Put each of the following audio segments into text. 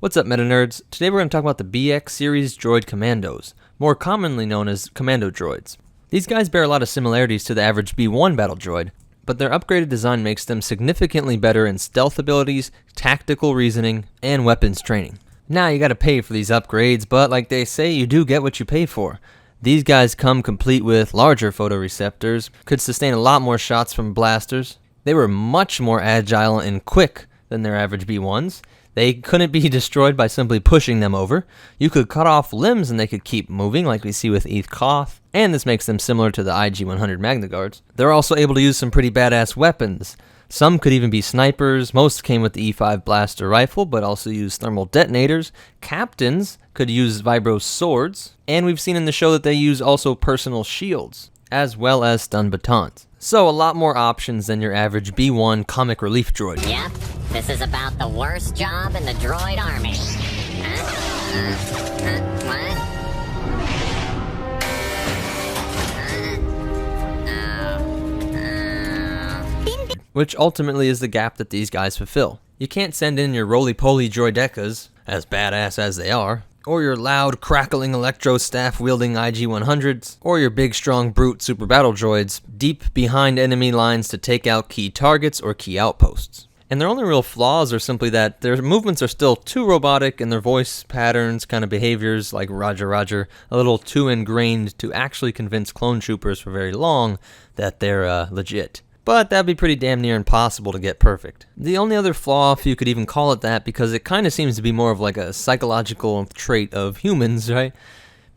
What's up, Meta Nerds? Today we're going to talk about the BX-Series Droid Commandos, more commonly known as Commando Droids. These guys bear a lot of similarities to the average B1 battle droid, but their upgraded design makes them significantly better in stealth abilities, tactical reasoning, and weapons training. Now you gotta pay for these upgrades, but like they say, you do get what you pay for. These guys come complete with larger photoreceptors, could sustain a lot more shots from blasters. They were much more agile and quick than their average B1s. They couldn't be destroyed by simply pushing them over. You could cut off limbs and they could keep moving like we see with Eth Koth, and this makes them similar to the IG-100 Magna Guards. They're also able to use some pretty badass weapons. Some could even be snipers. Most came with the E5 blaster rifle, but also used thermal detonators. Captains could use vibro swords, and we've seen in the show that they use also personal shields, as well as stun batons. So a lot more options than your average B1 comic relief droid. Yep, this is about the worst job in the droid army. What? Which ultimately is the gap that these guys fulfill. You can't send in your roly-poly droidecas, as badass as they are, or your loud, crackling electro-staff-wielding IG-100s, or your big, strong, brute super battle droids deep behind enemy lines to take out key targets or key outposts. And their only real flaws are simply that their movements are still too robotic and their voice patterns, kind of behaviors like Roger Roger, a little too ingrained to actually convince clone troopers for very long that they're legit. But that'd be pretty damn near impossible to get perfect. The only other flaw, if you could even call it that, because it kind of seems to be more of like a psychological trait of humans, right?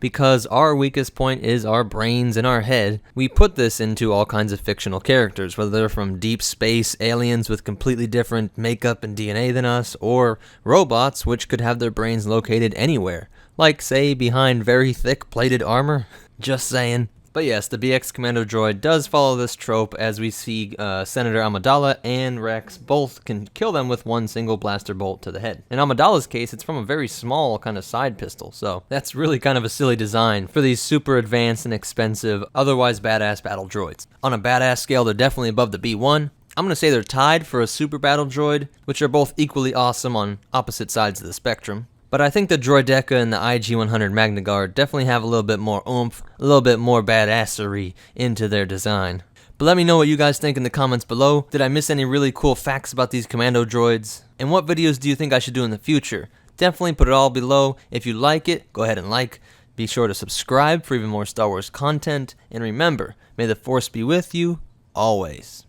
Because our weakest point is our brains and our head. We put this into all kinds of fictional characters, whether they're from deep space aliens with completely different makeup and DNA than us, or robots which could have their brains located anywhere, like say behind very thick plated armor. Just saying. But yes, the BX Commando Droid does follow this trope, as we see Senator Amidala and Rex both can kill them with one single blaster bolt to the head. In Amidala's case, it's from a very small kind of side pistol, so that's really kind of a silly design for these super advanced and expensive, otherwise badass battle droids. On a badass scale, they're definitely above the B1. I'm going to say they're tied for a super battle droid, which are both equally awesome on opposite sides of the spectrum. But I think the Droideca and the IG-100 Magna Guard definitely have a little bit more oomph, a little bit more badassery into their design. But let me know what you guys think in the comments below. Did I miss any really cool facts about these Commando Droids? And what videos do you think I should do in the future? Definitely put it all below. If you like it, go ahead and like. Be sure to subscribe for even more Star Wars content. And remember, may the Force be with you, always.